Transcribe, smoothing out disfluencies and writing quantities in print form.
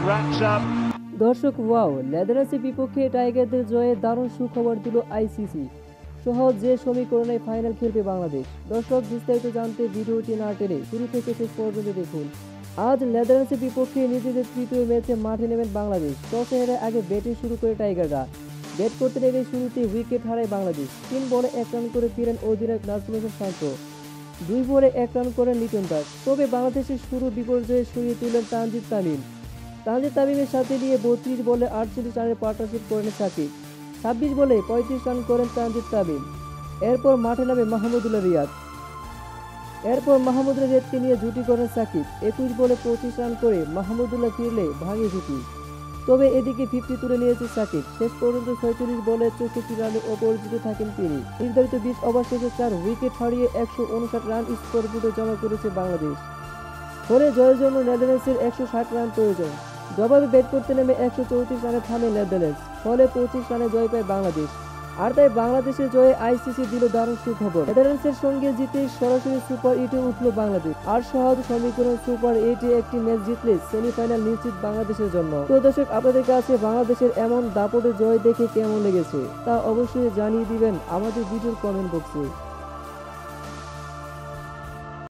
wraps up. দর্শক wow, নেদারল্যান্ডসের বিপক্ষে টাইগারদের জয়ে দারুণ সুখবর দিল আইসিসি। সহজ যে সমীকরণে ফাইনাল খেলবে বাংলাদেশ। দর্শক, বিস্তারিত জানতে ভিডিওটি না টেনে শুরু থেকে শেষ পর্যন্ত দেখুন। আজ নেদারল্যান্ডসের বিপক্ষে নিজেদের তৃতীয় ম্যাচে মাঠে নেমেন বাংলাদেশ। টসে হেরে আগে ব্যাটিং শুরু করে টাইগাররা। ব্যাট করতে নেমে শুরুতে উইকেট হারায় বাংলাদেশ। 3 বলে 1 রান করে ফিরেন অধিনায়ক নাজমুল হোসেন শান্ত। 2 বলে 1 রান করেন লিটন দাস। তবে বাংলাদেশের শুরু বিপর্যয়ে সরিয়ে তুলেন তানজিদ তামিমের সাথে নিয়ে 32 বলে 48 রানের পার্টনারশিপ করেন সাকিব। 26 বলে 35 রান করেন তানজিদ তামিম। এরপর মাঠে নামে মাহমুদুল্লাহ রিয়াদকে নিয়ে জুটি করেন সাকিব। 21 বলে 25 রান করে মাহমুদুল্লাহ ফিরলে ভাঙে জুটি। তবে এদিকে 50 তুলে নিয়েছে সাকিব। শেষ পর্যন্ত 46 বলে 64 রানে অপরাজিত থাকেন তিনি। নির্ধারিত 20 ওভার শেষে 4 উইকেট হারিয়ে 159 রান স্কোরবোর্ডে জমা করেছে বাংলাদেশ। ফলে জয়ের জন্য নেদারল্যান্ডসের 160 রান প্রয়োজন। জবাবে ব্যাট করতে নেমে 134 রানে থামে নেদারল্যান্ডস। ফলে 25 রানে জয় পায় বাংলাদেশ। আর তাই বাংলাদেশের জয়ে আইসিসি দিল দারুণ সুখবর। নেদারল্যান্ডসের সঙ্গে জিতে সরাসরি সুপার 8-এ উঠল বাংলাদেশ। আর সহজ সমীকরণ সুপার 8-এ একটি ম্যাচ জিতলে সেমিফাইনাল নিশ্চিত বাংলাদেশের জন্য। তো দর্শক, আপনাদের কাছে বাংলাদেশের এমন দাপটে জয় দেখে কেমন লেগেছে তা অবশ্যই জানিয়ে দিবেন আমাদের ভিডিওর কমেন্ট বক্সে।